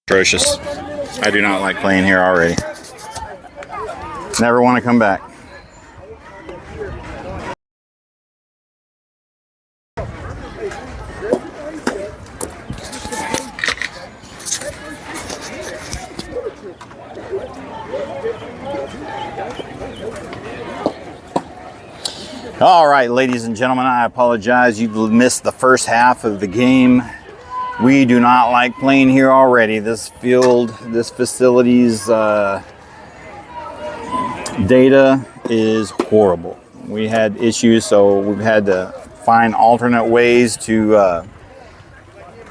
Atrocious. I do not like playing here already. Never want to come back. All right, ladies and gentlemen, I apologize. You've missed the first half of the game. We do not like playing here already. This field, this facility's data is horrible. We had issues, so we've had to find alternate ways to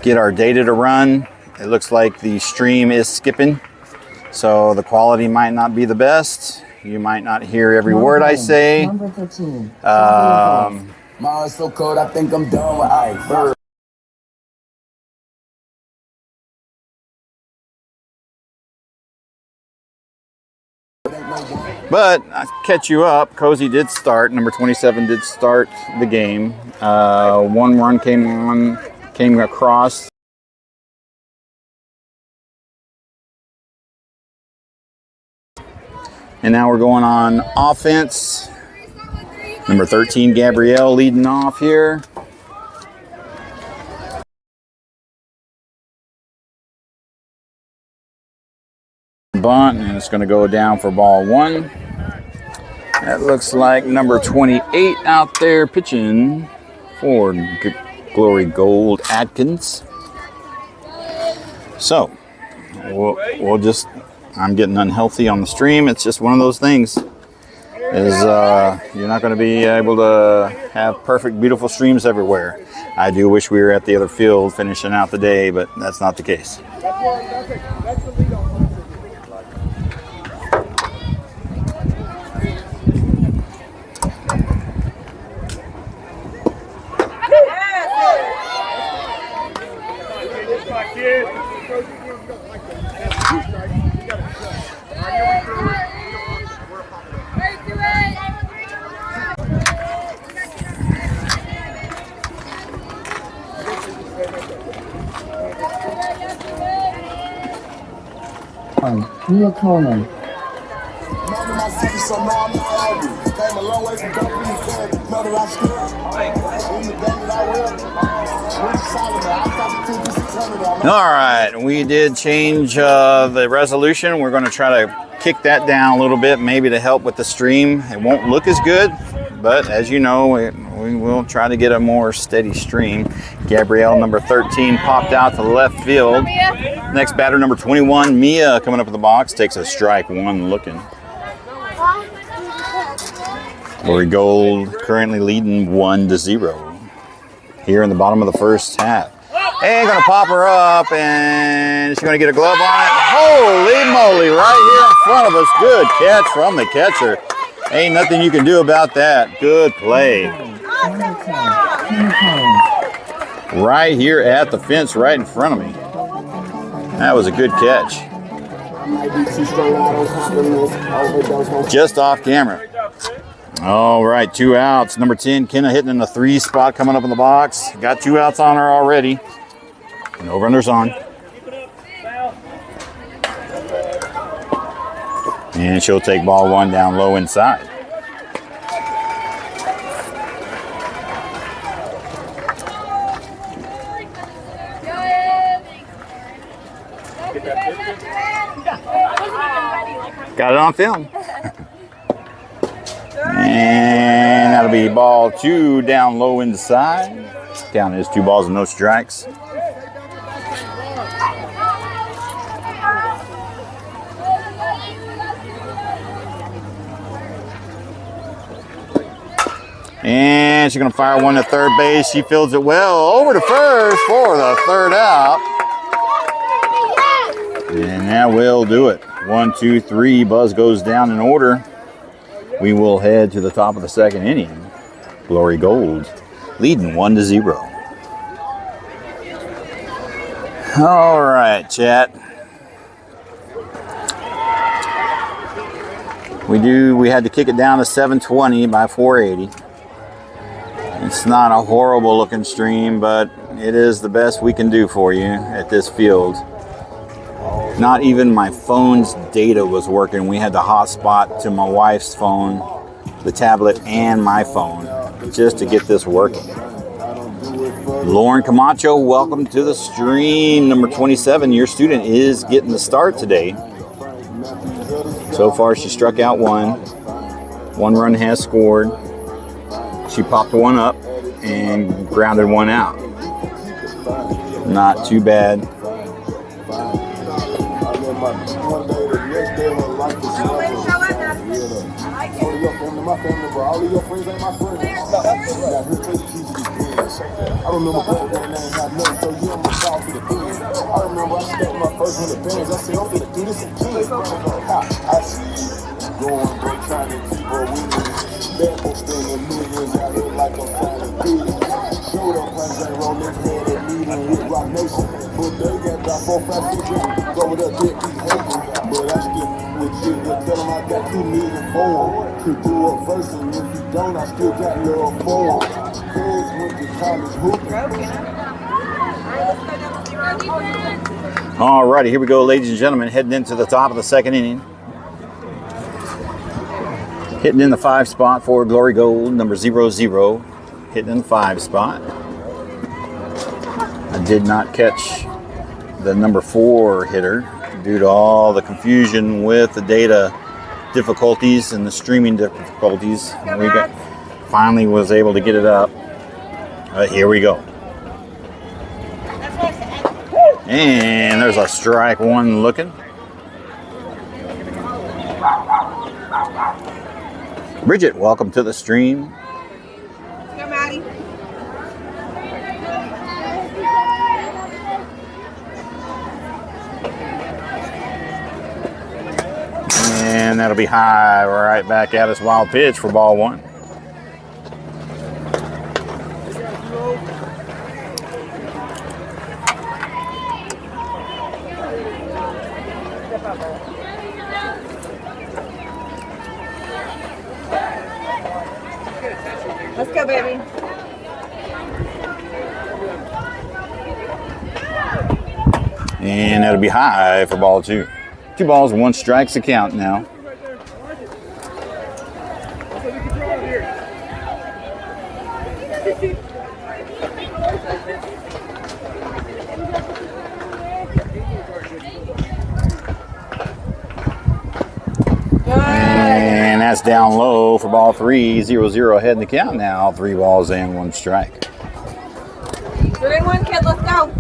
get our data to run. It looks like the stream is skipping, so the quality might not be the best. You might not hear every word I say. Number 13. Mine's so cold, I think I'm done with ice. But I catch you up. Cozy did start. Number 27 did start the game. One run came across. And now we're going on offense. Number 13, Gabrielle, leading off here. Bunt, and it's going to go down for ball one. That looks like number 28 out there pitching for Glory Gold, Adkins. So, we'll just... I'm getting unhealthy on the stream. It's just one of those things. You're not going to be able to have perfect, beautiful streams everywhere. I do wish we were at the other field finishing out the day, but that's not the case. Neil Coleman. All right, we did change the resolution. We're going to try to kick that down a little bit, maybe to help with the stream. It won't look as good, but as you know, we will try to get a more steady stream. Gabrielle, number 13, popped out to the left field. Next batter, number 21, Mia, coming up in the box, takes a strike one looking. Glory Gold currently leading 1-0 here in the bottom of the first half. And gonna pop her up, and she's gonna get a glove on it. Holy moly, right here in front of us. Good catch from the catcher. Ain't nothing you can do about that. Good play. Right here at the fence, right in front of me. That was a good catch. Just off camera. All right, 2 outs. Number 10, Kenna hitting in the 3 spot, coming up in the box. Got 2 outs on her already. No runners on. And she'll take ball one down low inside. Got it on film. And that'll be ball 2 down low inside. Count is 2 balls and no strikes. And she's going to fire one to third base. She fields it well over to first for the 3rd out. And that will do it. 1, 2, 3. Buzz goes down in order. We will head to the top of the 2nd inning. Glory Gold leading 1-0. All right, chat. We had to kick it down to 720 by 480. It's not a horrible looking stream, but it is the best we can do for you at this field. Not even my phone's data was working. We had to hotspot to my wife's phone, the tablet, and my phone just to get this working. Lauren Camacho, welcome to the stream. Number 27, your student is getting the start today. So far, she struck out one. One run has scored. She popped one up and grounded one out. Not too bad. I remember back then I ain't had nothing, so you on my call to the beans. I remember I stepped my first in the bands. I said, I'm finna do this again. I see you going break, trying to keep her with me. Bad boy spending millions out here like I'm trying to do it. Showed up, plans ain't rolling, had a meeting with Rock Nation. But they got 4, 5, 6 years. Go with that dick, keep hating. But I stick with you. Tell them I got 2 million for them. Could do a verse, and if you don't, I still got love for them. Alrighty, here we go, ladies and gentlemen, heading into the top of the second inning. Hitting in the 5 spot for Glory Gold, number 00. Hitting in the 5 spot. I did not catch the number 4 hitter due to all the confusion with the data difficulties and the streaming difficulties. We finally was able to get it up. Here we go. And there's a strike one looking. Bridget, welcome to the stream. Go, Maddie. And that'll be high right back at us. Wild pitch for ball 1. Let's go, baby. And that'll be high for ball 2. 2 balls, 1 strike's the count now. And that's down low for ball 3. 0-0 ahead in the count now. 3 balls and 1 strike. 3-1, kid. Let's go.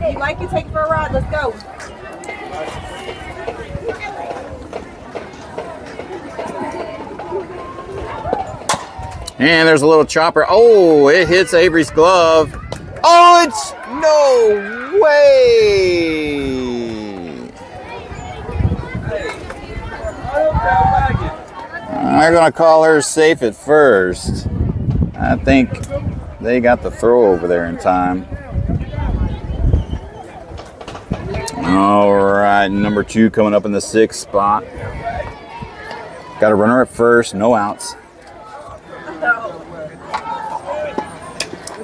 You like it? Take it for a ride. Let's go. And there's a little chopper. Oh, it hits Avery's glove. Oh, it's no way. They're going to call her safe at first. I think they got the throw over there in time. All right, number 2 coming up in the 6th spot. Got a runner at first, no outs.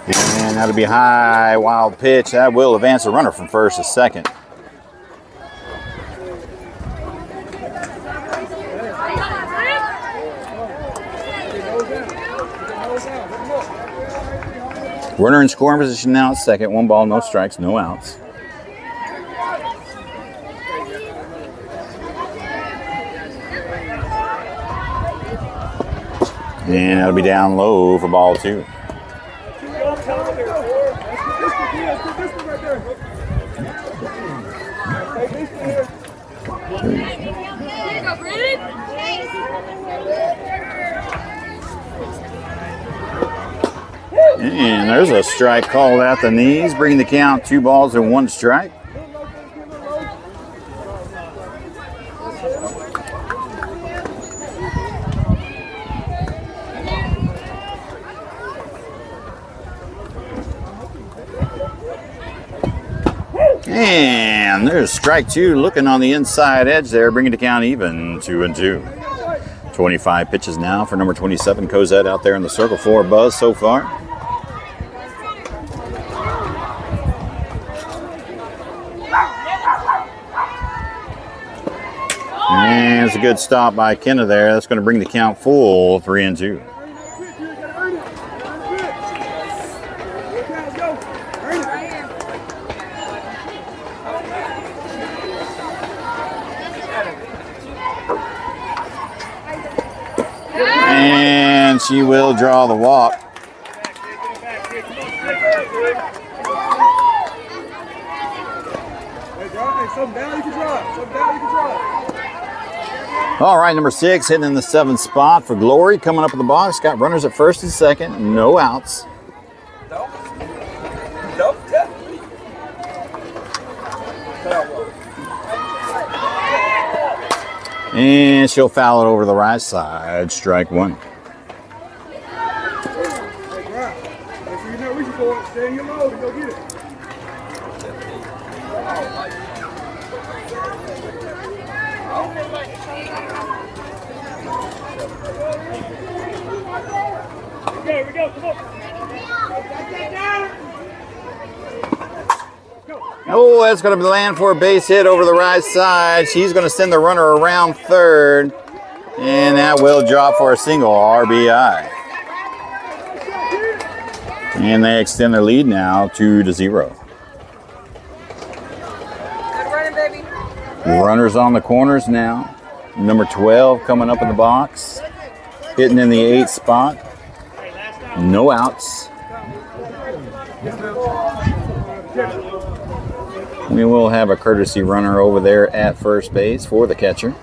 And that'll be high, wild pitch. That will advance the runner from first to second. Runner in scoring position now at second. 1 ball, no strikes, no outs. And that'll be down low for ball 2. And there's a strike called at the knees, bringing the count 2 balls and 1 strike. And there's strike 2 looking on the inside edge there, bringing the count even 2-2. 25 pitches now for number 27, Cosette, out there in the circle for Buzz so far. was a good stop by Kenna there. That's going to bring the count full 3-2. And she will draw the walk. All right, number 6 hitting in the 7th spot for Glory. Coming up in the box, got runners at first and second, no outs. And she'll foul it over the right side, strike one. Oh, that's going to land for a base hit over the right side. She's going to send the runner around third, and that will drop for a single RBI. And they extend their lead now 2-0. Good running, baby. Runners on the corners now. Number 12 coming up in the box, hitting in the 8th spot. No outs. We will have a courtesy runner over there at first base for the catcher.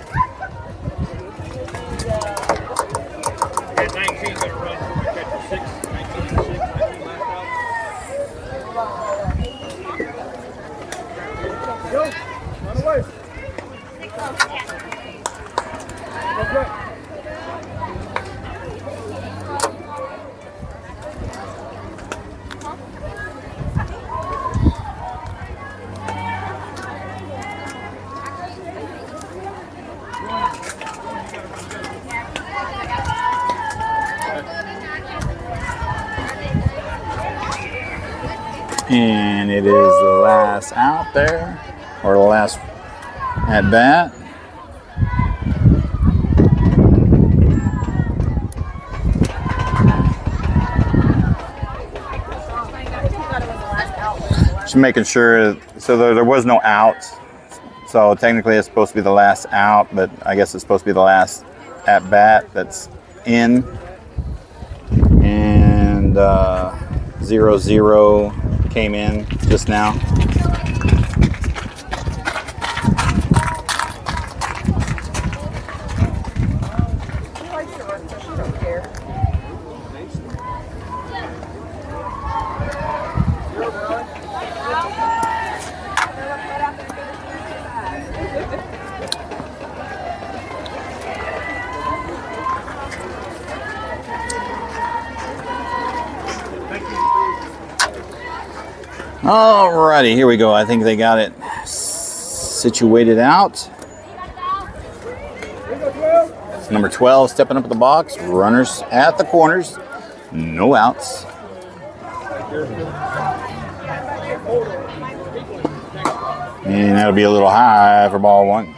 And it is the last out there, or the last at bat. Just making sure, so there was no outs. So technically it's supposed to be the last out, but I guess it's supposed to be the last at bat that's in. And 0-0 came in just now. Alrighty, here we go. I think they got it situated out. Number 12 stepping up at the box. Runners at the corners. No outs. And that'll be a little high for ball one.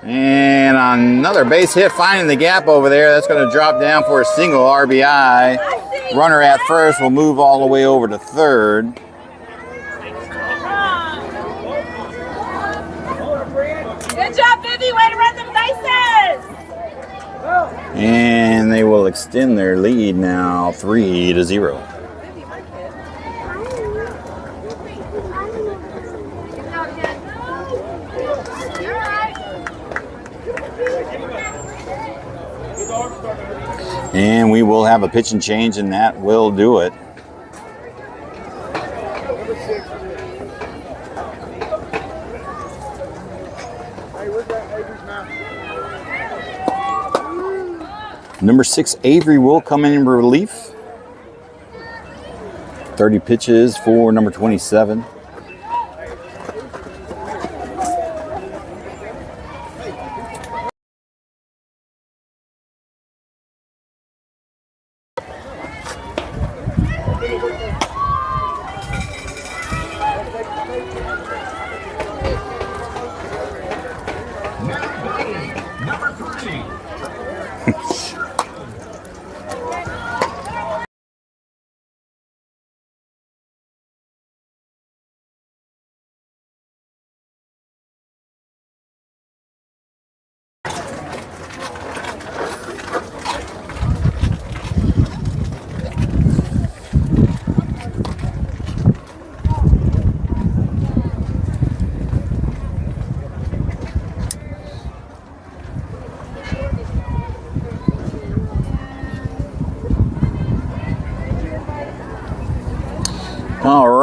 And another base hit, finding the gap over there. That's going to drop down for a single RBI. Runner at first will move all the way over to third. Good job, Vivi. Way to run them bases. And they will extend their lead now 3-0. And we will have a pitch and change, and that will do it. Number 6, Avery will come in relief. 30 pitches for number 27.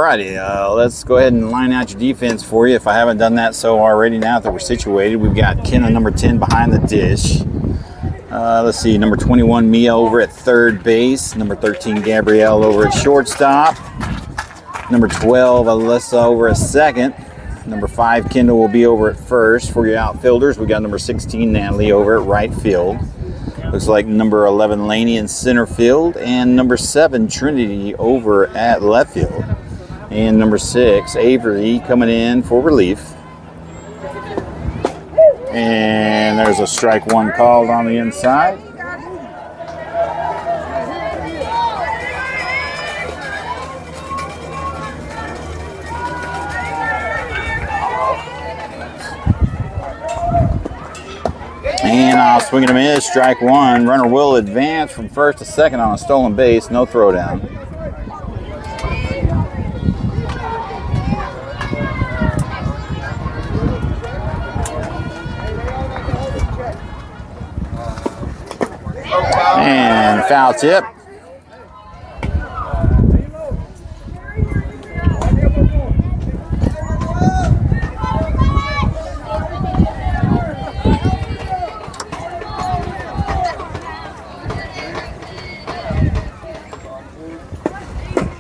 righty, let's go ahead and line out your defense for you if I haven't done that so already. Now that we're situated, we've got Ken on number 10 behind the dish. Let's see, number 21, Mia over at third base. Number 13, Gabrielle over at shortstop. Number 12, Alyssa over at second. Number 5, Kendall will be over at first. For your outfielders, we got number 16, Natalie over at right field. Looks like number 11, Laney in center field, and number 7, Trinity over at left field. And number 6, Avery coming in for relief. And there's a strike one called on the inside. And I'll swing and a miss, strike one. Runner will advance from first to second on a stolen base, no throwdown. And foul tip.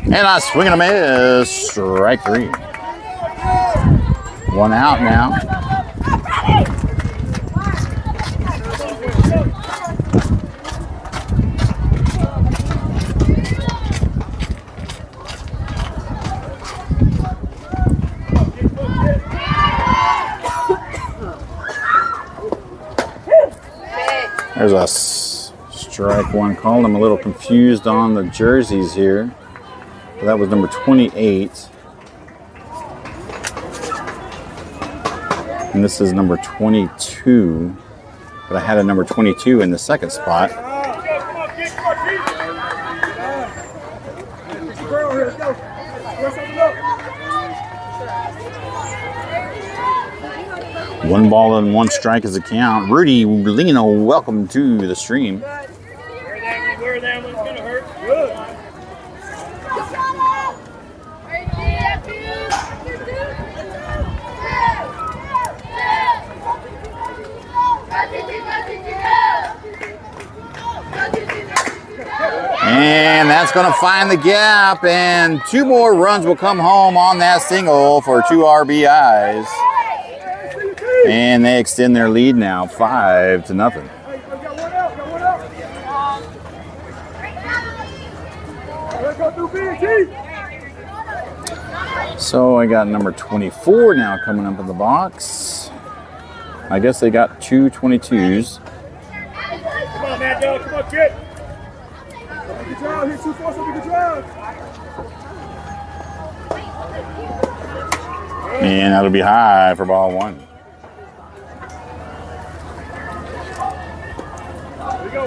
And I swing and a miss, strike 3. One out now. There's a strike one called. I'm a little confused on the jerseys here. That was number 28. And this is number 22. But I had a number 22 in the second spot. One ball and one strike is the count. Rudy Lino, welcome to the stream. Where that one's gonna hurt. Good. And that's going to find the gap, and 2 more runs will come home on that single for 2 RBIs. And they extend their lead now 5-0. So I got number 24 now coming up in the box. I guess they got 2 22s. Come on, Mad Dog. Come on, kid. Good job. Hit 2 4 so we can drive. And that'll be high for ball 1. Here we go.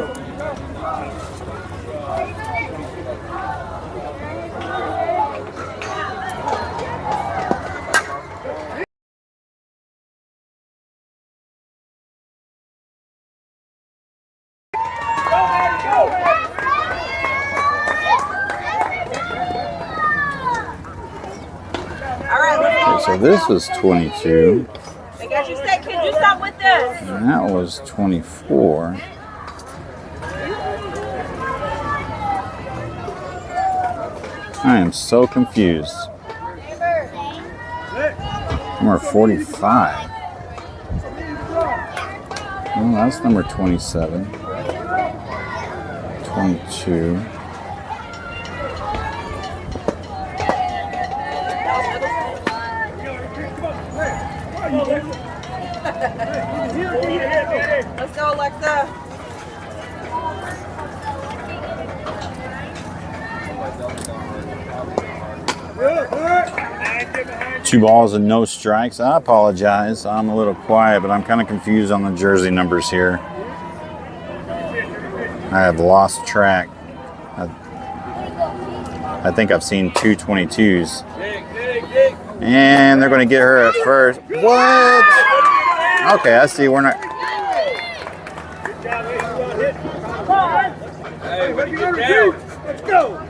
So this was 22. They got you set. Can you stop with this? And that was 24. I am so confused. Number 45. Well, that's number 27. 22. Let's go, Alexa. 2 balls and no strikes. I apologize. I'm a little quiet, but I'm kind of confused on the jersey numbers here. I have lost track. I think I've seen 2 22s. And they're going to get her at first. What? Okay, I see. We're not. Hey, let's go.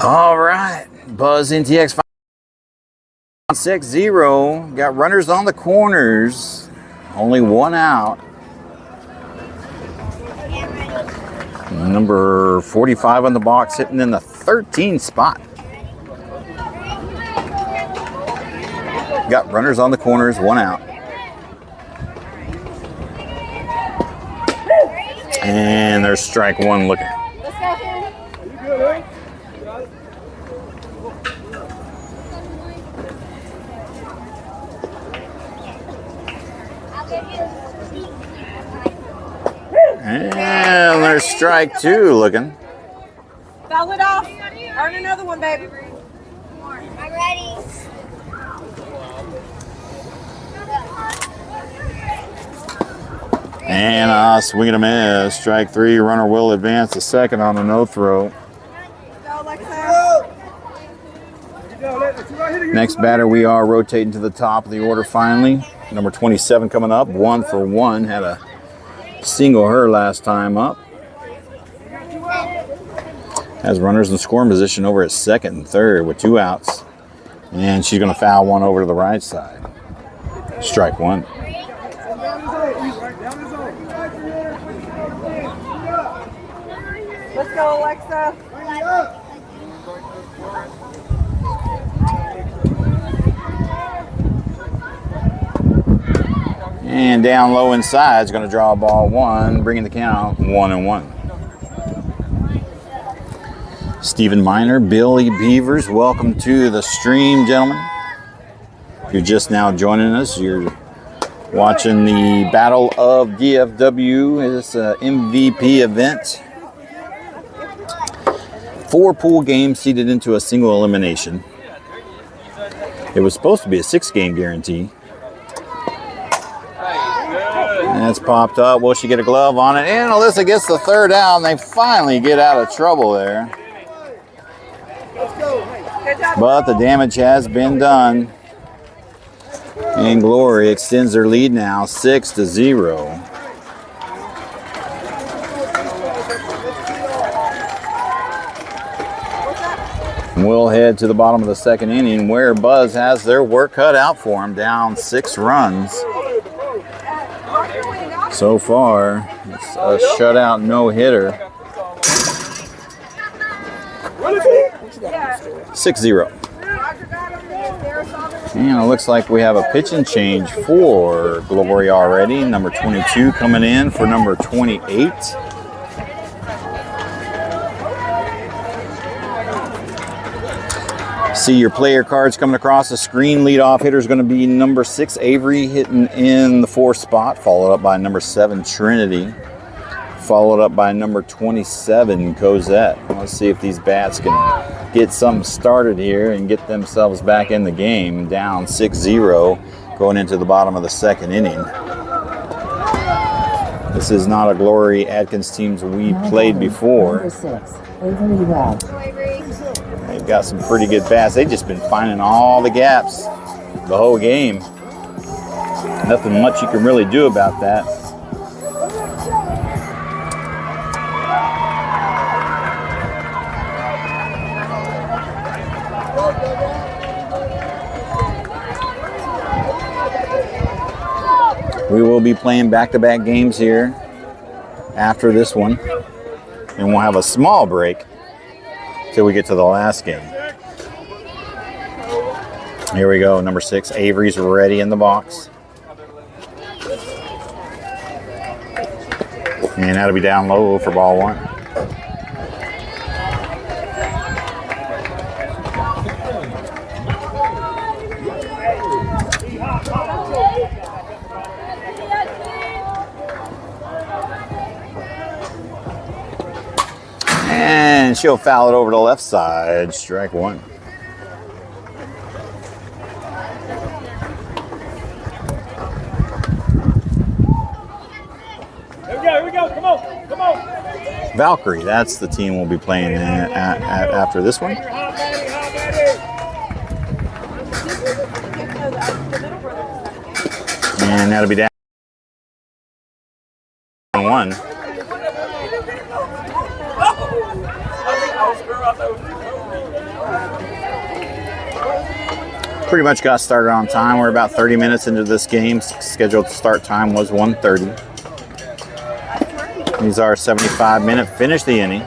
All right, Buzz NTX 560. Got runners on the corners. Only one out. Number 45 on the box, hitting in the 13 spot. Got runners on the corners, one out. And there's strike one looking. Let's go here. You good, eh? And there's strike two looking. Foul it off. Earn another one, baby. I'm ready. And swing and a miss. Strike three. Runner will advance to second on a no throw. Go, Alexa. Next batter, we are rotating to the top of the order finally. Number 27 coming up. 1 for 1. Had a single her last time up. Has runners in scoring position over at second and third with 2 outs. And she's going to foul one over to the right side. Strike one. Let's go, Alexa. And down low inside is going to draw ball one, bringing the count 1-1. Stephen Miner, Billy Beavers, welcome to the stream, gentlemen. If you're just now joining us, you're watching the Battle of DFW. It's an MVP event. 4 pool games seeded into a single elimination. It was supposed to be a 6-game guarantee. That's popped up. Will she get a glove on it? And Alyssa gets the third out, and they finally get out of trouble there. But the damage has been done. And Glory extends their lead now 6-0. We'll head to the bottom of the second inning where Buzz has their work cut out for him, down 6 runs. So far, it's a shutout no-hitter. 6-0. And it looks like we have a pitching change for Glory already. Number 22 coming in for number 28. See your player cards coming across the screen. Leadoff hitter is going to be number 6, Avery, hitting in the 4th spot, followed up by number 7, Trinity, followed up by number 27, Cosette. Let's see if these bats can get something started here and get themselves back in the game. Down 6-0 going into the bottom of the second inning. This is not a Glory Adkins teams we played before. Number 6, Avery Webb. They've got some pretty good bats. They've just been finding all the gaps the whole game. Nothing much you can really do about that. We will be playing back-to-back games here after this one. And we'll have a small break till we get to the last game. Here we go, number 6, Avery's ready in the box. And that'll be down low for ball 1. And she'll foul it over to the left side. Strike 1. Here we go. Come on. Valkyrie, that's the team we'll be playing after this one. And that'll be down 1. Pretty much got started on time. We're about 30 minutes into this game. Scheduled start time was 1:30. These are 75-minute finish the inning.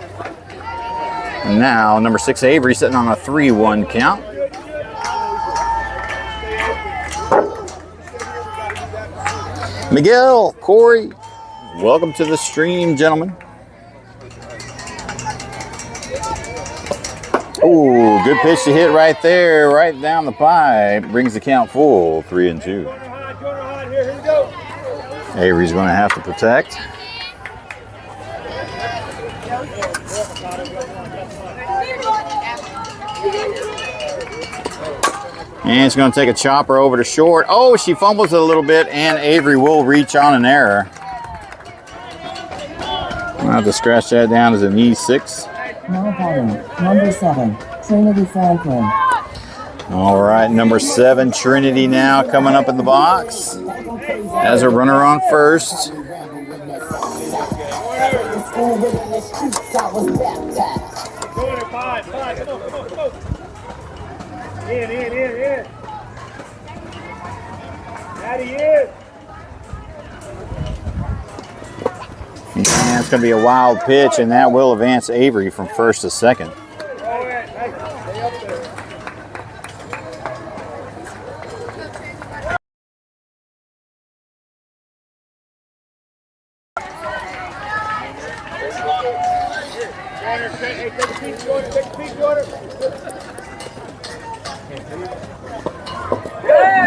And now number 6 Avery sitting on a 3-1 count. Miguel, Corey, welcome to the stream, gentlemen. Ooh, good pitch to hit right there, right down the pipe. Brings the count full, 3-2. Avery's going to have to protect. And it's going to take a chopper over to short. Oh, she fumbles it a little bit, and Avery will reach on an error. I'll have to scratch that down as an E6. Now batting, number 7, Trinity Franklin. All right, number 7, Trinity now coming up in the box. Has a runner on first. Go in at 5. Come on. In. Daddy in. And it's going to be a wild pitch, and that will advance Avery from first to second.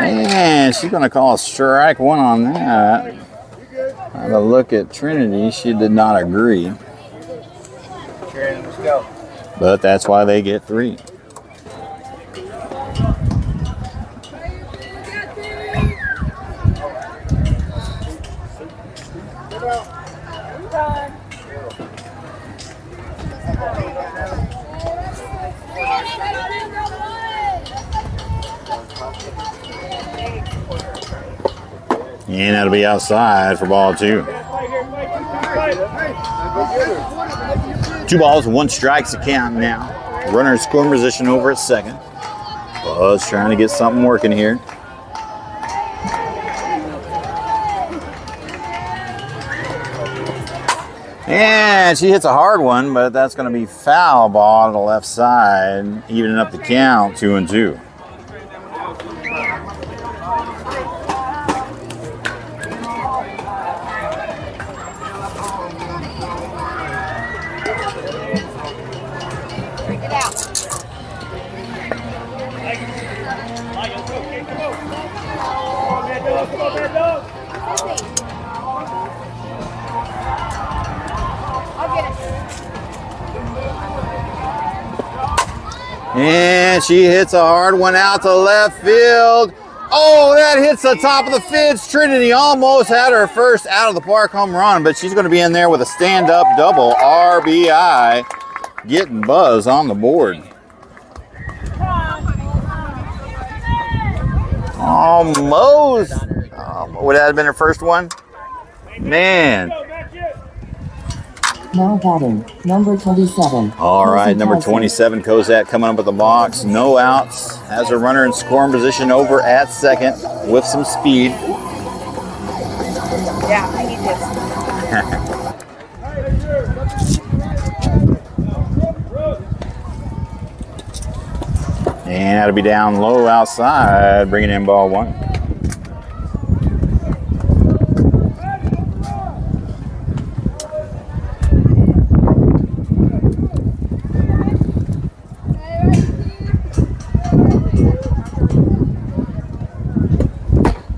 Man, she's going to call a strike 1 on that. Have a look at Trinity. She did not agree. But that's why they get 3. And that'll be outside for ball 2. 2 balls, 1 strike's the count now. Runner in scoring position over at second. Buzz trying to get something working here. And she hits a hard one, but that's going to be foul ball to the left side, evening up the count, 2-2. And she hits a hard one out to left field. Oh, that hits the top of the fence. Trinity almost had her first out of the park home run, but she's going to be in there with a stand-up double RBI, getting Buzz on the board. Almost. Would that have been her first one? Man. Now batting, number 27. All right, number 27, Kozak coming up with the box. No outs. Has a runner in scoring position over at second with some speed. Yeah, I need this. And that'll be down low outside, bringing in ball 1.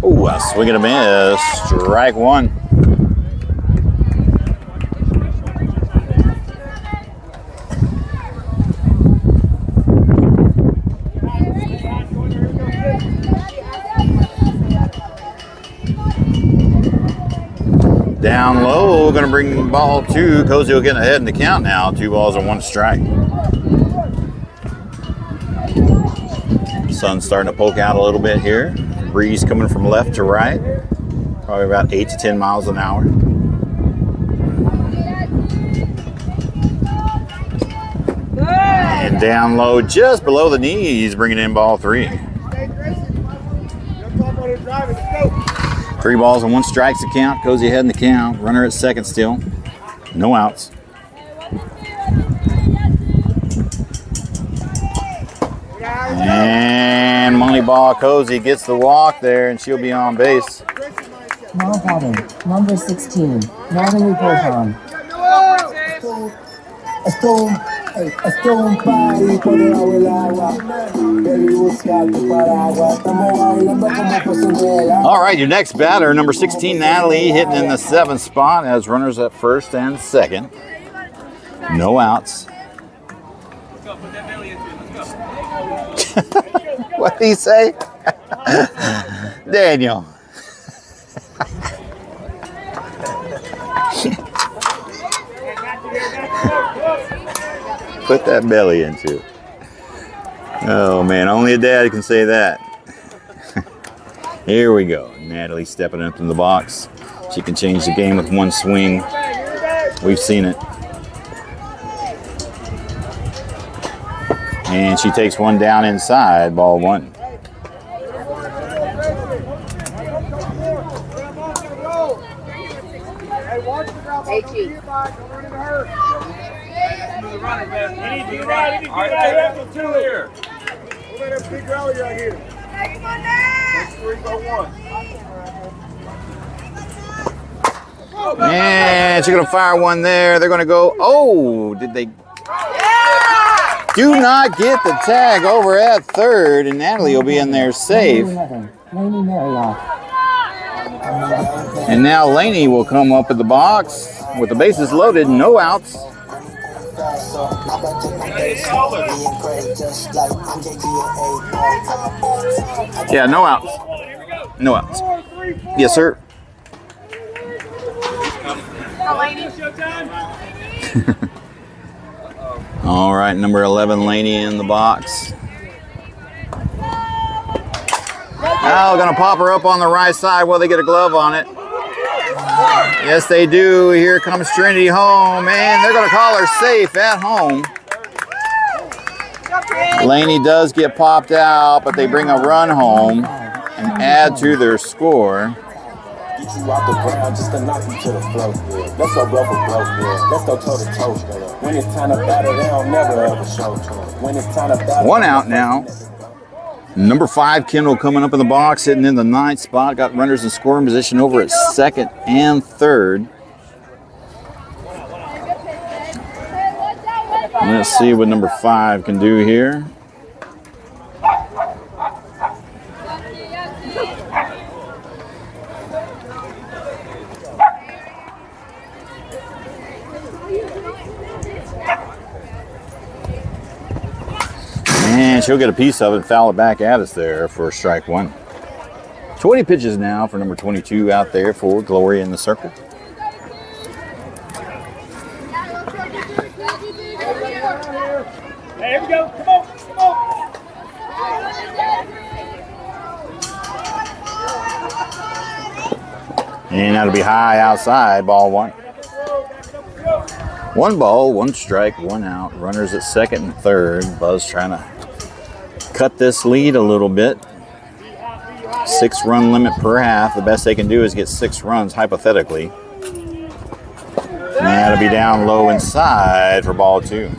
Ooh, a swing and a miss. Strike 1. Down low, going to bring ball 2. Cozy will get ahead in the count now. 2 balls and 1 strike. Sun's starting to poke out a little bit here. Breeze coming from left to right. Probably about 8 to 10 miles an hour. And down low, just below the knees, bringing in ball 3. 3 balls and 1 strike's the count. Cozy ahead in the count. Runner at second still. No outs. And Moneyball Cozy gets the walk there, and she'll be on base. Now batting, number 16, Natalie Bohan. All right, your next batter, number 16, Natalie, hitting in the 7th spot, has runners at first and second. No outs. What did he say? Daniel. Put that belly into it. Oh man, only a dad can say that. Here we go. Natalie stepping up in the box. She can change the game with 1 swing. We've seen it. And she takes 1 down inside, ball 1. And she's going to fire 1 there. They're going to go, oh, did they? Do not get the tag over at third, and Natalie will be in there safe. And now Laney will come up at the box with the bases loaded, no outs. Yeah, no outs. No outs. Yes, sir. All right, number 11, Laney in the box. Now going to pop her up on the right side. Will they get a glove on it? Yes, they do. Here comes Trinity home, and they're going to call her safe at home. Laney does get popped out, but they bring a run home and add to their score. Get you off the ground just to knock you to the floor. Let's go blow for blow. Let's go toe to toe. When it's time to battle, they don't never ever show. When it's time to battle. 1 out now. Number 5, Kendall coming up in the box, sitting in the 9th spot. Got runners in scoring position over at second and third. Let's see what number 5 can do here. And she'll get a piece of it and foul it back at us there for strike 1. 20 pitches now for number 22 out there for Gloria in the circle. Hey, here we go. Come on. Come on. And that'll be high outside, ball 1. 1 ball, 1 strike, 1 out. Runners at second and third. Buzz trying to cut this lead a little bit. 6-run limit per half. The best they can do is get 6 runs, hypothetically. And that'll be down low inside for ball 2.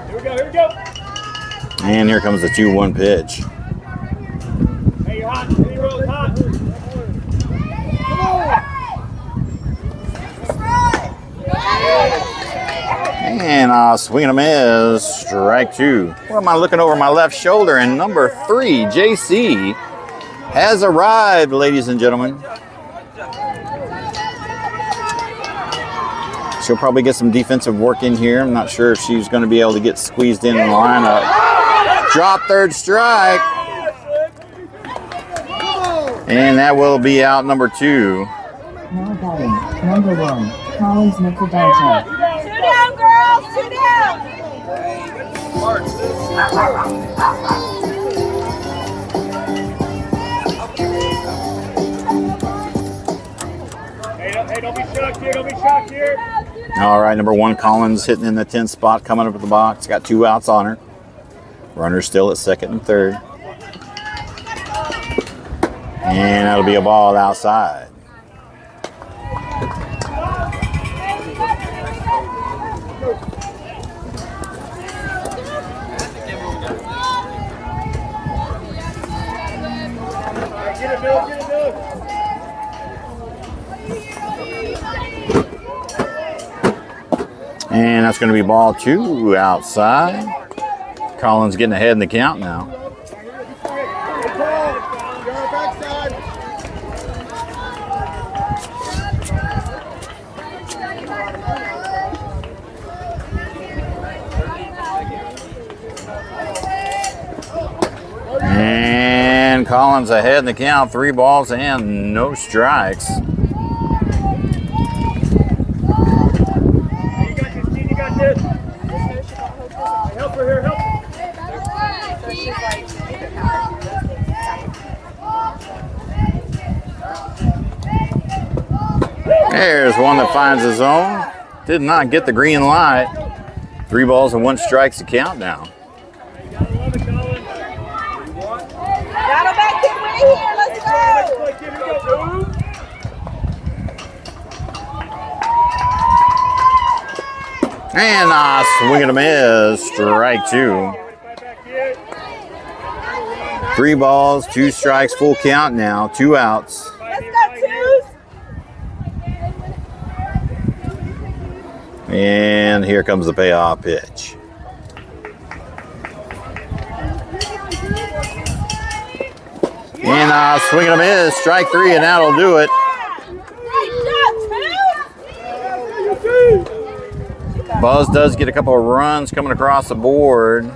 Here we go. And here comes the 2-1 pitch. Hey, you're hot. Hey, you're really hot. Come on. And swing and a miss, strike 2. What am I looking over my left shoulder? And number 3, JC, has arrived, ladies and gentlemen. She'll probably get some defensive work in here. I'm not sure if she's going to be able to get squeezed in the lineup. Drop third strike. And that will be out number 2. Now batting, number 1, Collins Nicodante. balls, 2 down. Hey, don't be shocked here. Don't be shocked here. All right, number 1 Collins hitting in the 10th spot, coming up at the box. Got 2 outs on her. Runner still at 2nd and 3rd. And that'll be a ball outside. Get it, Bill. Get it, Bill. And that's going to be ball 2 outside. Collins getting ahead in the count now. And Collins ahead in the count, 3 balls and no strikes. You got this, kid. You got this. Help her here. Help her. So she's like, There's one that finds his own. Did not get the green light. 3 balls and 1 strikes to count now. battle back, kid, we're here. Let's go. And swing and a miss. Strike 2. 3 balls, 2 strikes, full count now. 2 outs. Let's go, twos. And here comes the payoff pitch. And swing and a miss. Strike 3, and that'll do it. Buzz does get a couple of runs coming across the board.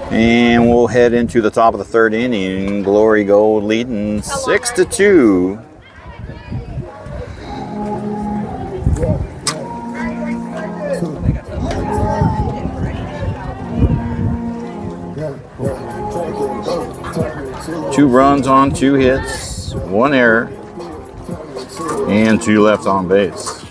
And we'll head into the top of the 3rd inning. Glory Gold leading 6-2. Two runs on 2 hits, 1 error, and 2 left on base.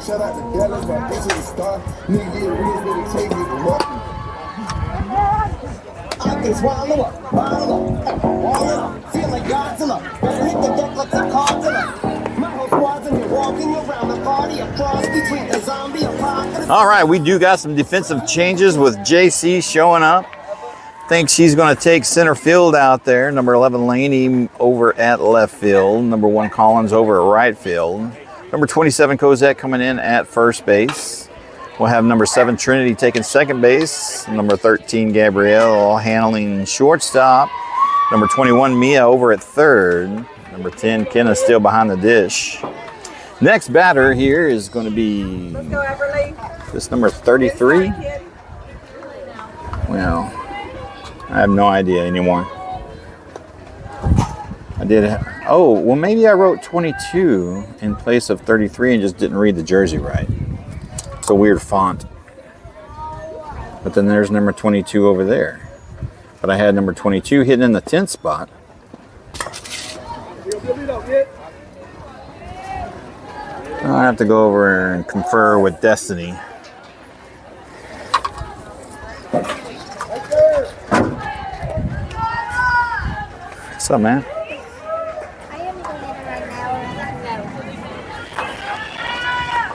Shout out to Dallas, my bitch is a star. Nigga, it really take me to walk. I can swallow up, bottle up, wall it up, feel like Godzilla. Better hit the deck like a cartilla. My whole squad's in here walking around the party, a cross between a zombie apocalypse. All right, we do got some defensive changes with JC showing up. Think she's going to take center field out there. Number 11 Laney over at left field. Number 1 Collins over at right field. Number 27 Cosette coming in at first base. We'll have number 7 Trinity taking second base. Number 13 Gabrielle handling shortstop. Number 21 Mia over at third. Number 10 Kenna still behind the dish. Next batter here is going to be Let's go, Everly. this number 33. Well, I have no idea anymore. I did. Oh, well, maybe I wrote 22 in place of 33 and just didn't read the jersey right. It's a weird font. But then there's number 22 over there. But I had number 22 hidden in the 10th spot. I'll have to go over and confer with Destiny. What's up, man?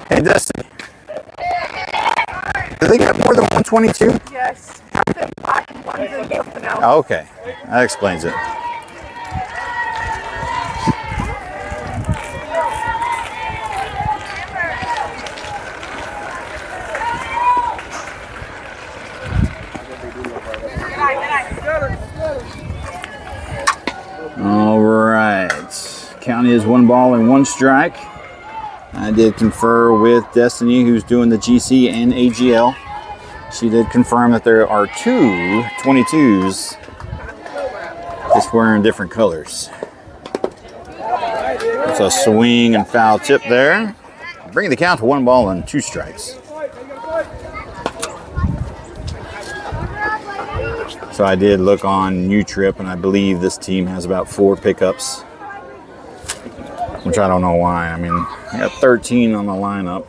Hey, Destiny. Do they got more than 122? Yes. Oh, okay. That explains it. is 1 ball and 1 strike. I did confer with Destiny, who's doing the GC and AGL. She did confirm that there are 2 22s, just wearing different colors. It's a swing and foul tip there. Bringing the count to 1 ball and 2 strikes. So I did look on U-Trip, and I believe this team has about 4 pickups, which I don't know why. I mean, I got 13 on the lineup.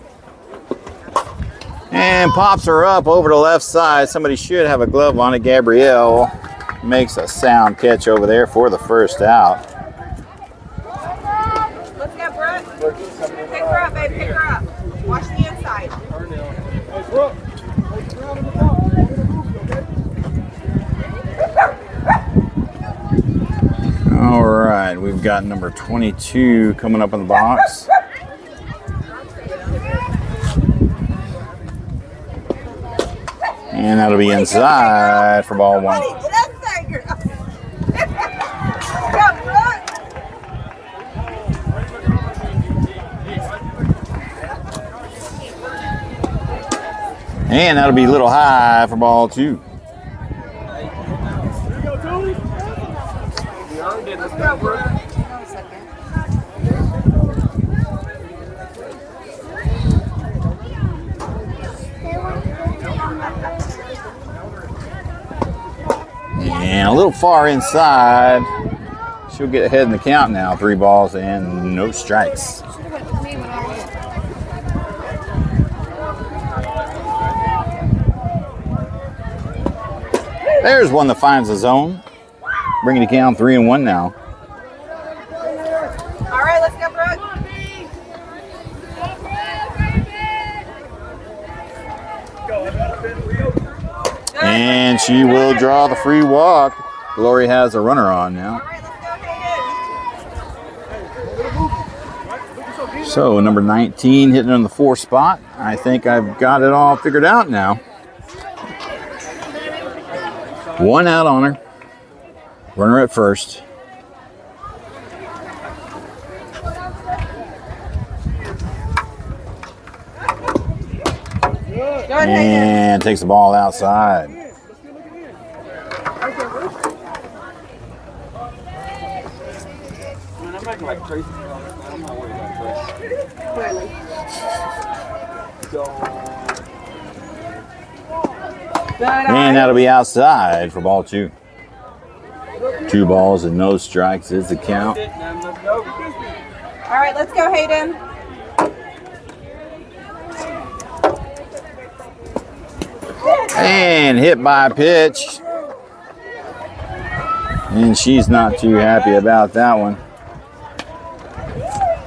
And pops are up over the left side. Somebody should have a glove on it. Gabrielle makes a sound catch over there for the first out. Let's go, Brooke. Pick her up, babe. Pick her up. Watch the inside. All right, we've got number 22 coming up in the box. And that'll be inside for ball 1. And that'll be a little high for ball 2. And a little far inside. She'll get ahead in the count now. 3 balls and no strikes. There's one that finds the zone. Bringing the count 3 and 1 now. All right, let's go, Brooke. And she will draw the free walk. Glory has a runner on now. All right, let's go, Hayden. So number 19 hitting on the 4 spot. I think I've got it all figured out now. 1 out on her. Runner at first. And takes the ball outside. And that'll be outside for ball 2. 2 balls and no strikes is the count. All right, let's go, Hayden. And hit by a pitch. And she's not too happy about that one.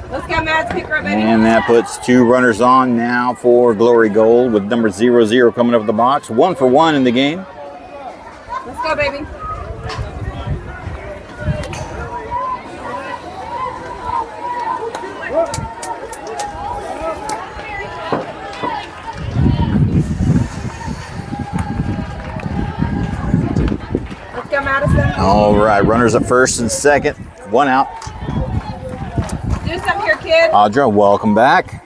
Let's go, Mads. Pick her up, baby. And that puts 2 runners on now for Glory Gold with number 00 coming up the box. 1 for 1 in the game. Let's go, baby. Let's go, Madison. All right, runners at first and second. 1 out. Do something here, kid. Audra, welcome back.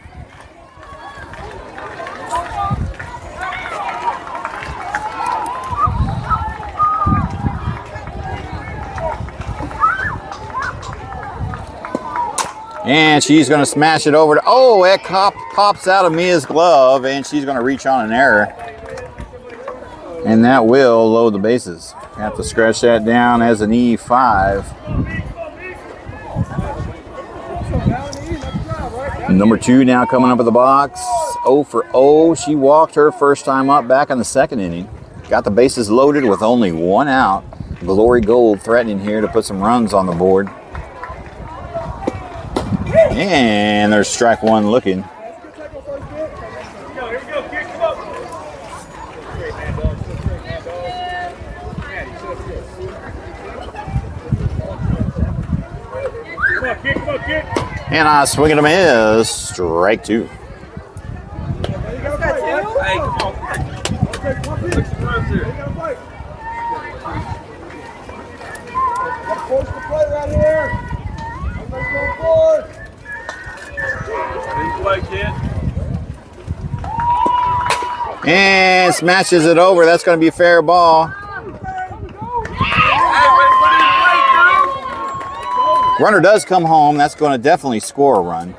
And she's going to smash it over to, oh, that pops out of Mia's glove, and she's going to reach on an error. And that will load the bases. Have to scratch that down as an E5. Number 2 now coming up at the box. 0 for 0. She walked her first time up back in the 2nd inning. Got the bases loaded with only 1 out. Glory Gold threatening here to put some runs on the board. And there's strike 1 looking. And I swing at him is strike 2. And smashes it over. That's going to be a fair ball. Runner does come home. That's going to definitely score a run.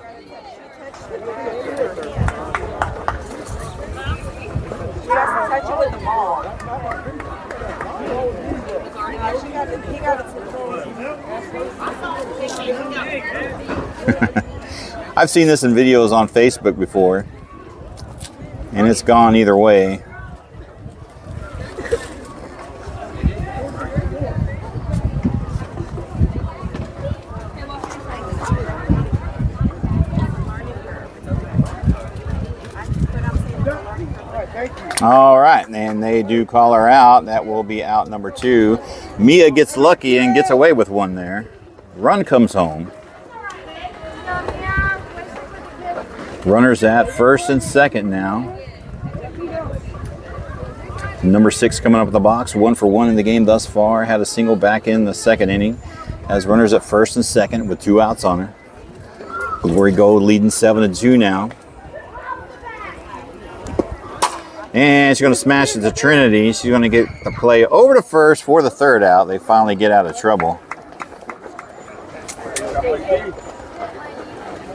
Touch it with the ball. He got it. I've seen this in videos on Facebook before, and it's gone either way. All right, and they do call her out. That will be out number 2. Mia gets lucky and gets away with one there. Run comes home. Runners at first and second now. Number 6 coming up in the box. 1 for 1 in the game thus far. Had a single back in the second inning. Has runners at first and second with 2 outs on her. Glory Gold leading 7-2 now. And she's going to smash it to Trinity. She's going to get the play over to first for the 3rd out. They finally get out of trouble.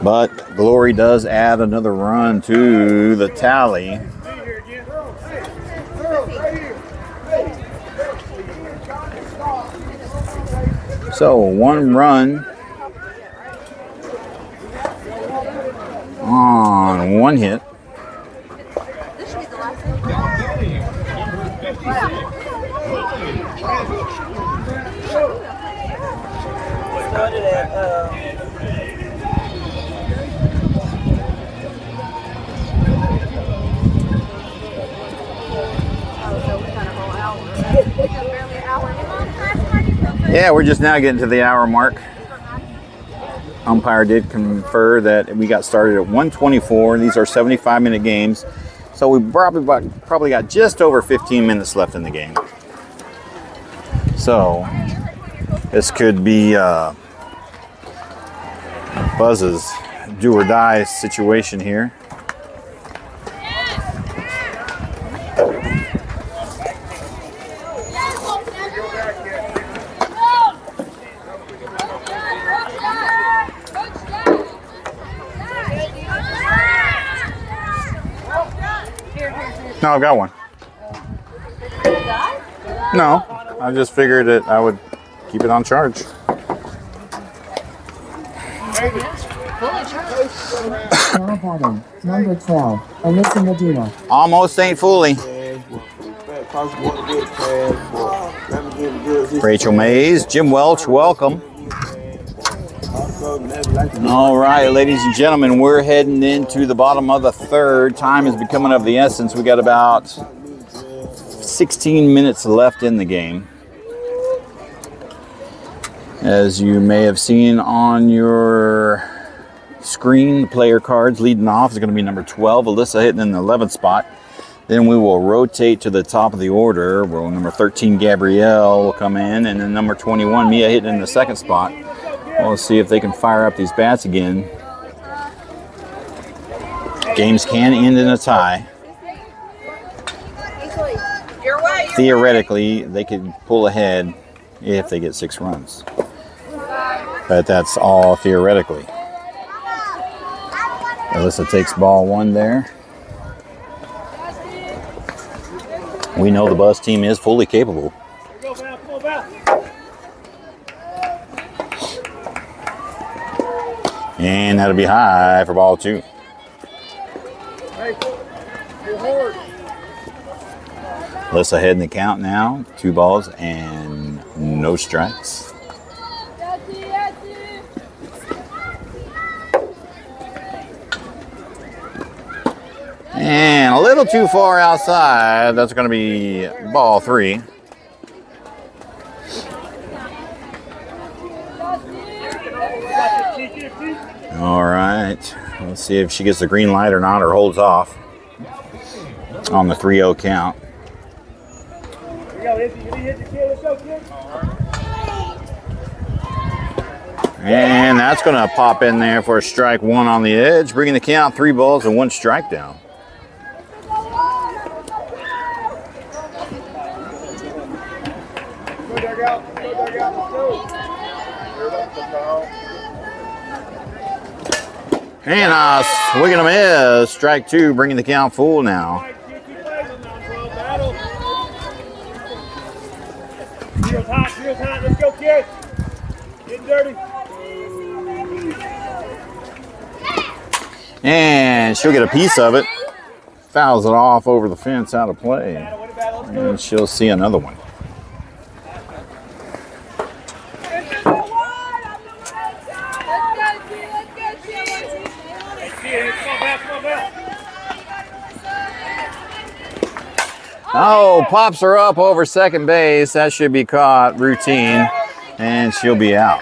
But Glory does add another run to the tally. So 1 run on 1 hit. Yeah, we're just now getting to the hour mark. Umpire did confer that we got started at 1:24. These are 75-minute games. So we probably got just over 15 minutes left in the game. So this could be Buzz's do or die situation here. No, I've got one. No, I just figured that I would keep it on charge. Now batting, number 12, Alyssa Medina. Almost ain't fooling. Rachel Mays, Jim Welch, welcome. All right, ladies and gentlemen, we're heading into the bottom of the 3rd. Time is becoming of the essence. We got about 16 minutes left in the game. As you may have seen on your screen, the player cards leading off is going to be number 12, Alyssa hitting in the 11th spot. Then we will rotate to the top of the order. Well, number 13, Gabrielle, will come in, and then number 21, Mia, hitting in the 2nd spot. We'll see if they can fire up these bats again. Games can end in a tie. Theoretically, they could pull ahead if they get 6 runs. But that's all theoretically. Alyssa takes ball 1 there. We know the Buzz team is fully capable. And that'll be high for ball 2. Alyssa ahead in the count now. 2 balls and no strikes. And a little too far outside. That's going to be ball 3. All right. Let's see if she gets the green light or not, or holds off on the 3-0 count. And that's going to pop in there for a strike one on the edge, bringing the count 3 balls and 1 strike down. And a swing and a miss. Strike 2, bringing the count full now. Shield's hot. Let's go, kids. Getting dirty. And she'll get a piece of it. Fouls it off over the fence, out of play. And she'll see another one. Oh, pops her up over second base. That should be caught, routine, and she'll be out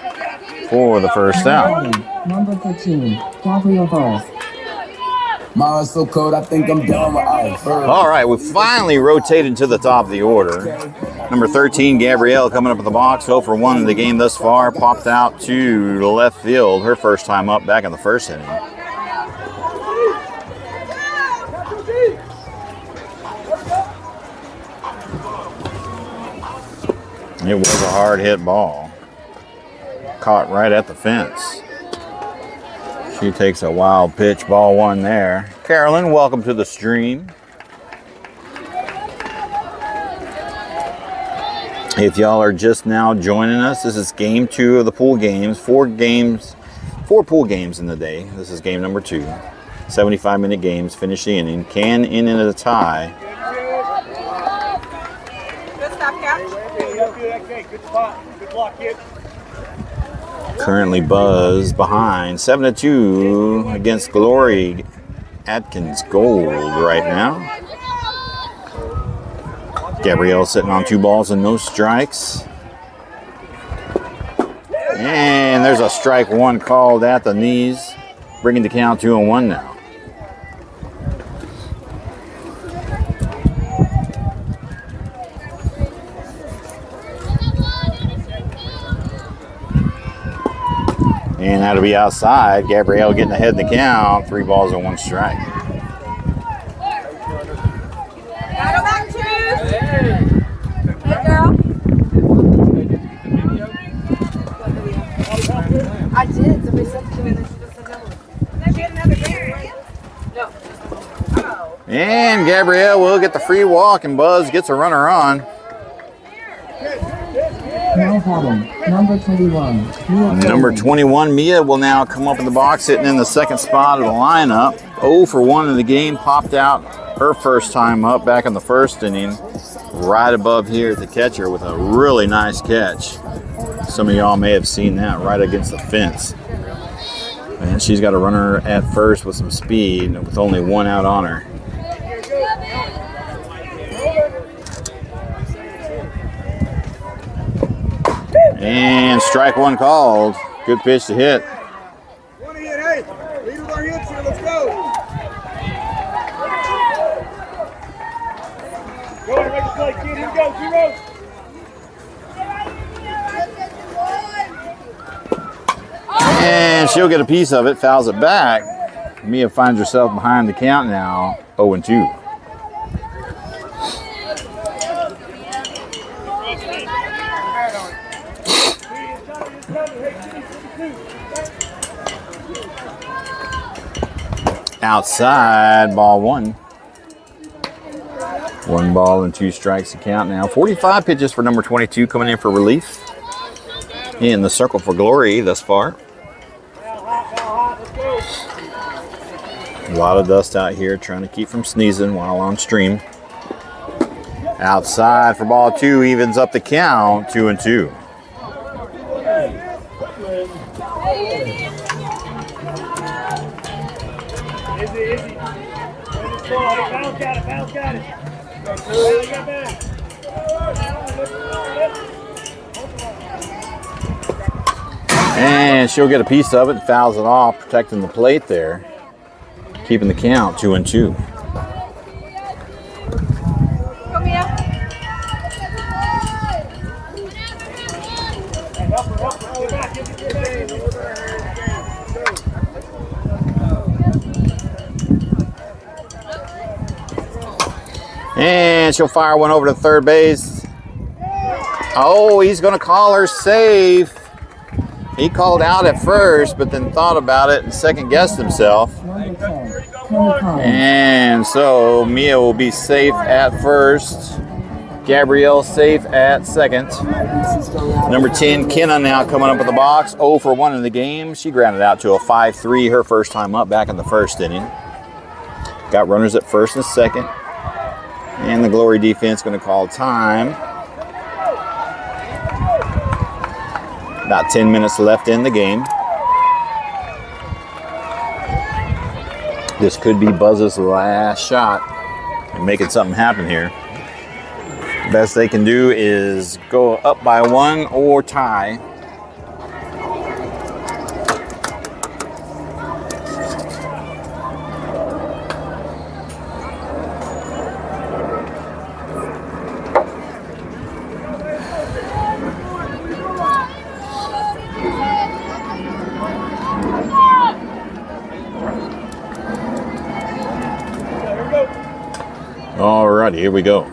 for the first out. Number 13, Gabrielle Bowles. Mine's so cold, I think I'm done with ice. All right, we finally rotated to the top of the order. Number 13, Gabrielle, coming up at the box, 0 for 1 in the game thus far. Popped out to left field, her first time up back in the first inning. It was a hard hit ball. Caught right at the fence. She takes a wild pitch, ball 1 there. Carolyn, welcome to the stream. If y'all are just now joining us, this is game 2 of the pool games. 4 pool games in the day. This is game number 2. 75-minute games, finish the inning. Can end in a tie. Good stop, catch. Good spot. Good block, kid. Currently Buzz behind 7-2 against Glory. Adkins Gold right now. Gabrielle sitting on 2 balls and no strikes. And there's a strike 1 called at the knees, bringing the count 2-1 now. And that'll be outside. Gabrielle getting ahead in the count. 3 balls and 1 strike. Battle back, choose. Hey, girl. I did. Somebody sent it to me. Then she another game. No. Oh. And Gabrielle will get the free walk, and Buzz gets a runner on. Now batting, number 21, Mia. Number 21, Mia, will now come up in the box, sitting in the second spot of the lineup. 0 for 1 in the game, popped out her first time up back in the first inning. Right above here at the catcher with a really nice catch. Some of y'all may have seen that right against the fence. And she's got a runner at first with some speed with only 1 out on her. And strike 1 called. Good pitch to hit. One hit, hey. Lead with our hits here. Let's go. Go ahead and make a play, kid. Here we go. 0. And she'll get a piece of it, fouls it back. Mia finds herself behind the count now, 0-2. Outside, ball 1. 1 ball and 2 strikes to count now. 45 pitches for number 22 coming in for relief. In the circle for Glory thus far. A lot of dust out here, trying to keep from sneezing while on stream. Outside for ball 2, evens up the count, 2-2. Bounce got it. And she'll get a piece of it, fouls it off, protecting the plate there. Keeping the count, 2-2. Go, Mia. Help her. And she'll fire one over to third base. Oh, he's going to call her safe. He called out at first, but then thought about it and second-guessed himself. And so Mia will be safe at first. Gabrielle safe at second. Number 10, Kenna, now coming up with the box. 0 for 1 in the game. She grounded out to a 5-3 her first time up back in the first inning. Got runners at first and second. And the Glory defense going to call time. About 10 minutes left in the game. This could be Buzz's last shot and making something happen here. Best they can do is go up by 1 or tie. All righty, here we go.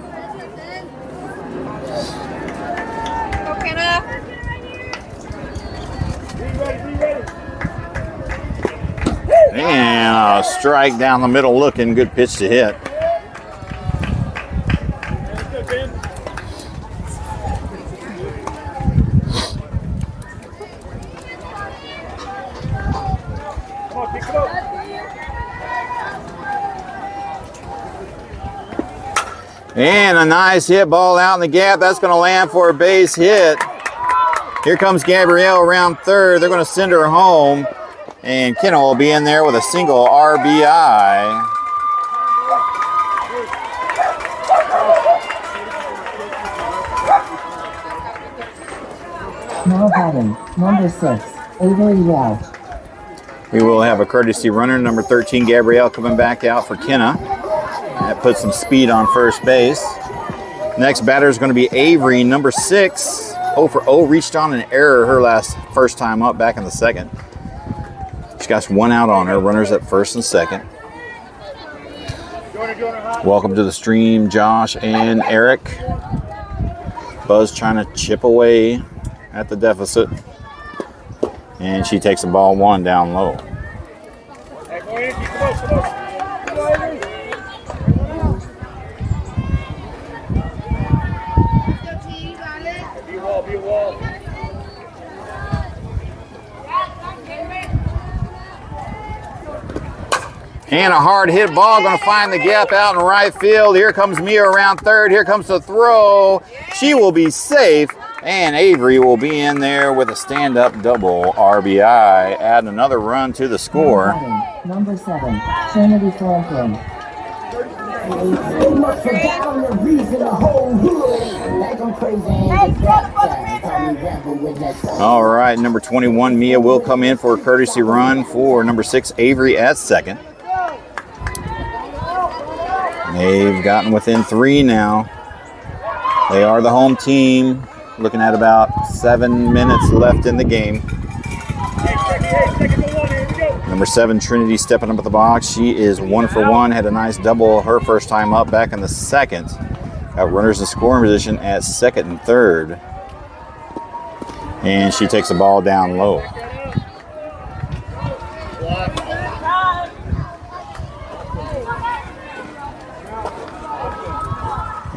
And a strike down the middle looking, good pitch to hit. And a nice hit ball out in the gap. That's going to land for a base hit. Here comes Gabrielle around third. They're going to send her home. And Kenna will be in there with a single RBI. Now batting, number 6, Avery Welch. We will have a courtesy runner, number 13, Gabrielle, coming back out for Kenna. That puts some speed on first base. Next batter is going to be Avery, number 6. 0 for 0, reached on an error her first time up back in the second. She got 1 out on her, runners at first and second. Welcome to the stream, Josh and Eric. Buzz trying to chip away at the deficit. And she takes the ball 1 down low. And a hard hit ball going to find the gap out in right field. Here comes Mia around third. Here comes the throw. She will be safe. And Avery will be in there with a stand-up double RBI. Add another run to the score. Number 7, Trinity Franklin. All right, number 21, Mia will come in for a courtesy run for number 6, Avery at second. They've gotten within 3 now. They are the home team. Looking at about 7 minutes left in the game. Number 7, Trinity, stepping up at the box. She is 1 for 1. Had a nice double her first time up back in the second. Got runners in scoring position at second and third. And she takes the ball down low.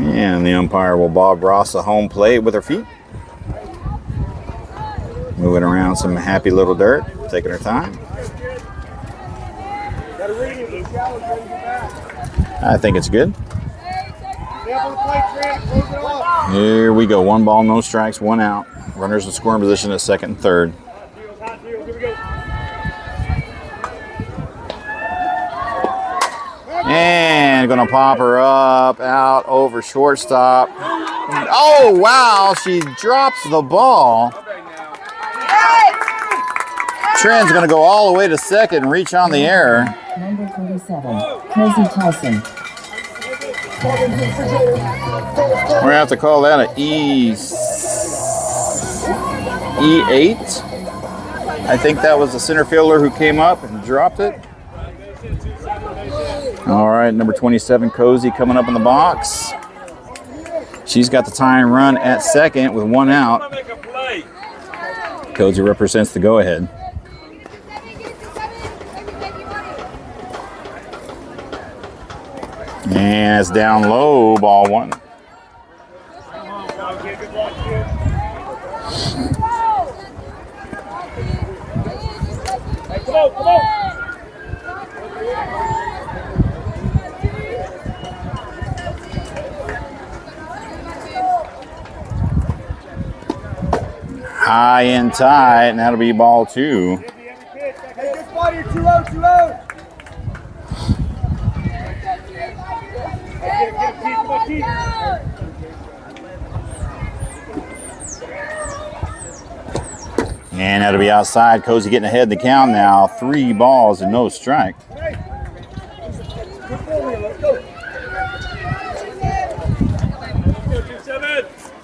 And the umpire will Bob Ross the home plate with her feet. Moving around some happy little dirt, taking her time. I think it's good. Here we go. 1 ball, no strikes, 1 out. Runners in scoring position at second and third. And going to pop her up, out over shortstop. Oh, wow, she drops the ball. Trent's going to go all the way to second and reach on the error. Number 37, Casey Tyson. We're going to have to call that an E8. I think that was the center fielder who came up and dropped it. All right, number 27, Cozy, coming up in the box. She's got the tie and run at second with 1 out. Cozy represents the go-ahead. And it's down low, ball 1. Come on, come on. High and tight, and that'll be ball 2. Hey, this body, you're too low, too low. And that'll be outside. Cozy getting ahead in the count now. 3 balls and no strike. Hey. Let's go.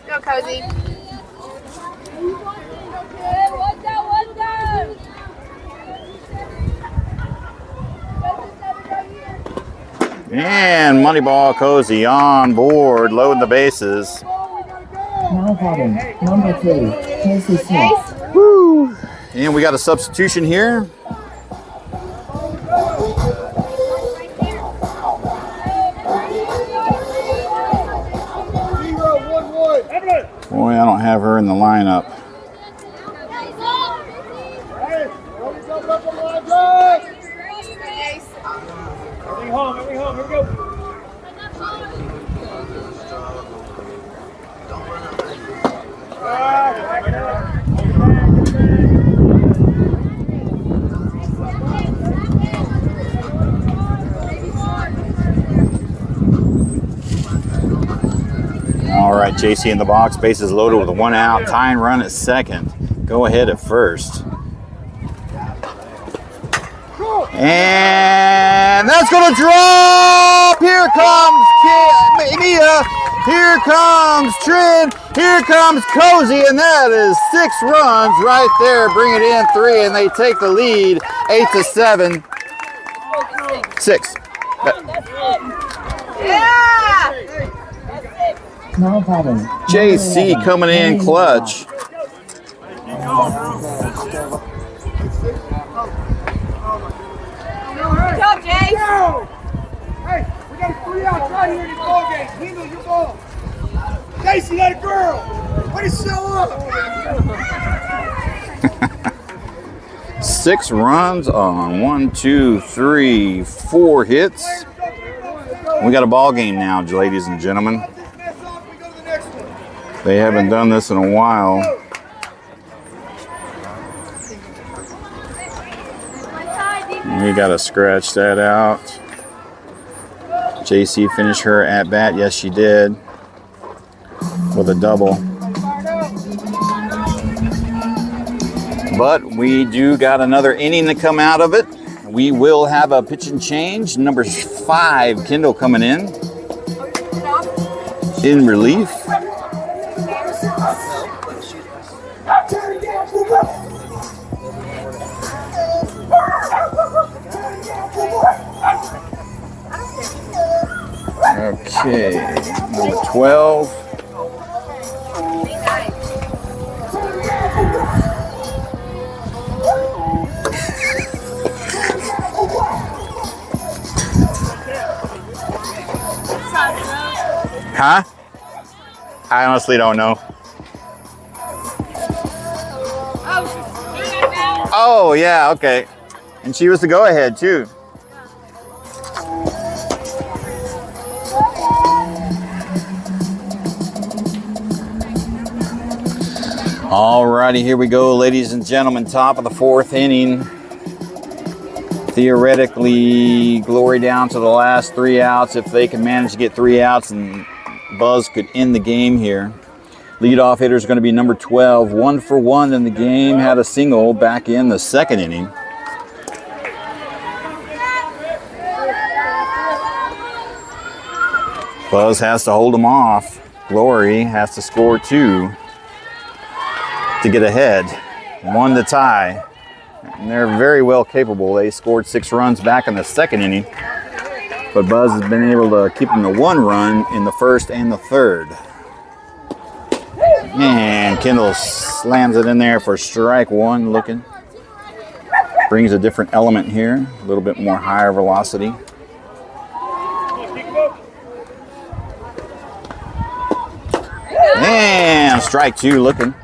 Go, Cozy. And money ball Cozy on board, loading the bases. Now batting, number 3, Casey Smith. Woo! And we got a substitution here. Boy, I don't have her in the lineup. Everything home, here we go. All right, JC in the box, bases loaded with 1 out, tie and run at second. Go ahead at first. And that's going to drop. Here comes Mia. Here comes Trin. Here comes Cozy, and that is 6 runs right there. Bring it in 3, and they take the lead 8-7. 6. Now batting, JC coming in clutch. Good job, Jay. Hey, we got 3 outs right here in this ball game. Handle your ball. Casey, that girl. Way to show up. 6 runs on 1, 2, 3, 4 hits. We got a ball game now, ladies and gentlemen. They haven't done this in a while. We got to scratch that out. JC finished her at bat. Yes, she did. With a double. But we do got another inning to come out of it. We will have a pitch and change. Number 5, Kendall coming in relief. Okay, number 12. Huh? I honestly don't know. Oh, yeah, okay. And she was the go-ahead, too. Alrighty, here we go, ladies and gentlemen. Top of the 4th inning. Theoretically, Glory down to the last 3 outs. If they can manage to get 3 outs, and Buzz could end the game here. Leadoff hitter is going to be number 12. 1 for 1 in the game. Had a single back in the 2nd inning. Buzz has to hold them off. Glory has to score 2 to get ahead. 1 to tie. And they're very well capable. They scored 6 runs back in the 2nd inning. But Buzz has been able to keep him to 1 run in the first and the third. And Kendall slams it in there for strike 1 looking. Brings a different element here, a little bit more higher velocity. And strike 2 looking.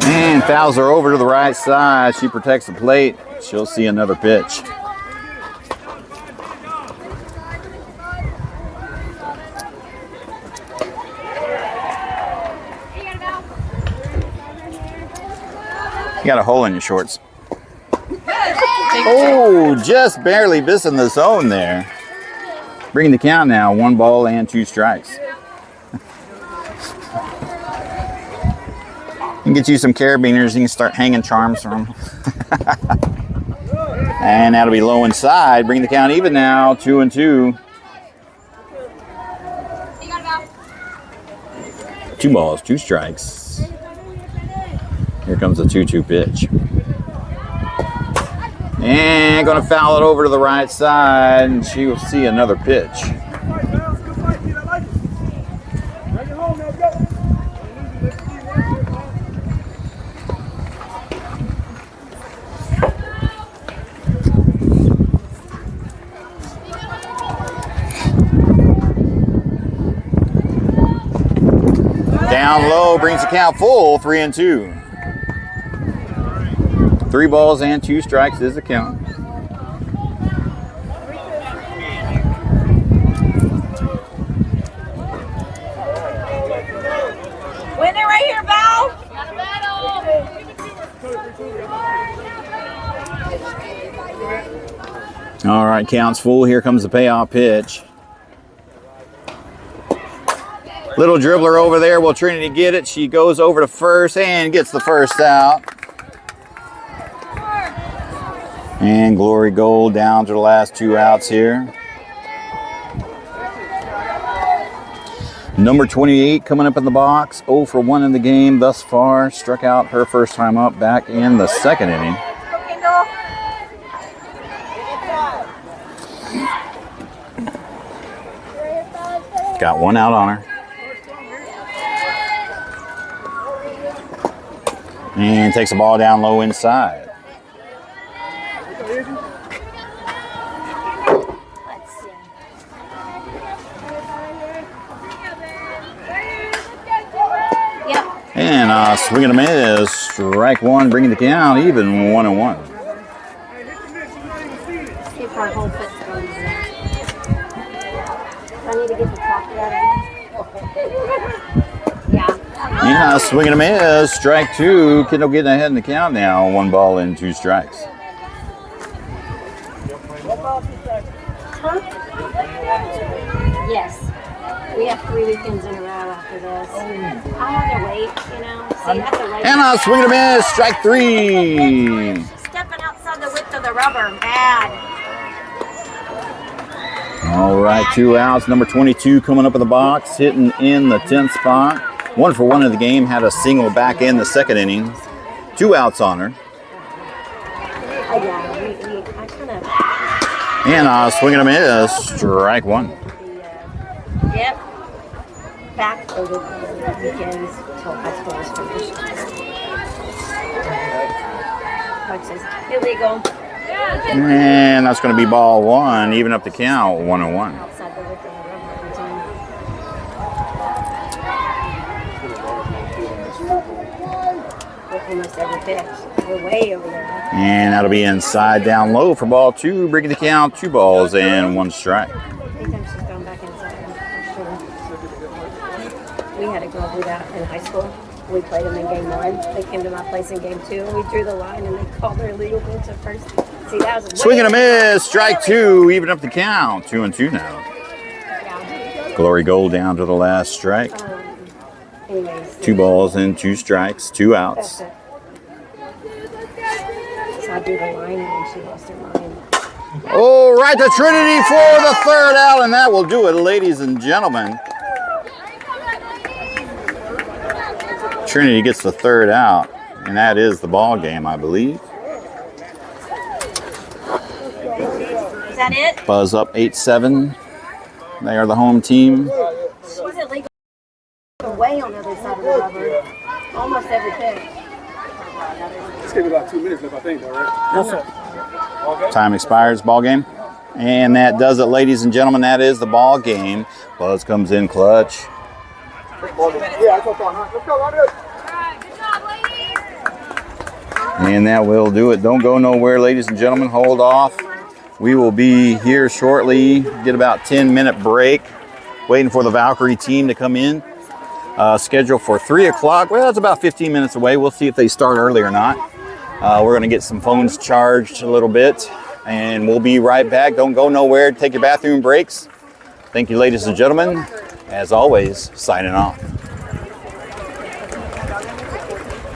And fouls her over to the right side. She protects the plate. She'll see another pitch. You got a hole in your shorts. Oh, just barely missing the zone there. Bringing the count now, 1 ball and 2 strikes. You can get you some carabiners. You can start hanging charms from them. And that'll be low inside. Bring the count even now, 2-2. 2 balls, 2 strikes. Here comes the 2-2 pitch. And going to foul it over to the right side, and she will see another pitch. Down low, brings the count full, 3-2. 3 balls and 2 strikes is the count. Winner right here, Val. All right, count's full. Here comes the payoff pitch. Little dribbler over there. Will Trinity get it? She goes over to first and gets the first out. And Glory Gold down to the last 2 outs here. Number 28 coming up in the box. 0 for 1 in the game thus far. Struck out her first time up back in the 2nd inning. Got 1 out on her. And takes the ball down low inside. And swing and a miss. Strike 1, bringing the count even 1-1. See if our whole foot's going to I need to get the chocolate out of here. Yeah. And swing and a miss. Strike 2. Kendall getting ahead in the count now. 1 ball and 2 strikes. Huh? Yes. We have 3 weekends in a row after this. I have to wait, you know. See, that's a wait. And swing and a miss. Strike 3. Stepping outside the width of the rubber. Bad. All right, 2 outs. Number 22 coming up in the box, hitting in the 10th spot. 1 for 1 in the game. Had a single back in the 2nd inning. 2 outs on her. I kind of. And swing and a miss. Strike 1. Yep. Back over the weekends until high school was finished. Coach says, illegal. And that's going to be ball 1, even up the count, 1-1. Outside the width of the rubber every time. Almost every pitch. We're way over there. And that'll be inside down low for ball 2, bringing the count 2 balls and 1 strike. Anytime she's going back inside, I'm sure. We had a girl do that in high school. We played them in game 1. They came to my place in game 2, and we drew the line, and they called her illegal pitch at first. See, that was Swing and a miss, strike 2, even up the count, 2-2 now. Yeah. Glory Gold down to the last strike. Anyways. 2 balls and 2 strikes, 2 outs. That's it. So I drew the line, and then she lost her mind. Oh, right to Trinity for the 3rd out, and that will do it, ladies and gentlemen. Trinity gets the third out, and that is the ball game, I believe. Is that it? Buzz up 8-7. They are the home team. Was it legal? Way on the other side of the rubber. Almost every pitch. It's gonna be about 2 minutes left, I think, though, right? Yes, sir. Time expires, ball game. And that does it, ladies and gentlemen. That is the ball game. Buzz comes in clutch. Yeah, that's fine. Let's go, line it up. And that will do it. Don't go nowhere, ladies and gentlemen. Hold off. We will be here shortly. Get about 10-minute break. Waiting for the Valkyrie team to come in. Scheduled for 3 o'clock. Well, that's about 15 minutes away. We'll see if they start early or not. We're going to get some phones charged a little bit. And we'll be right back. Don't go nowhere. Take your bathroom breaks. Thank you, ladies and gentlemen. As always, signing off.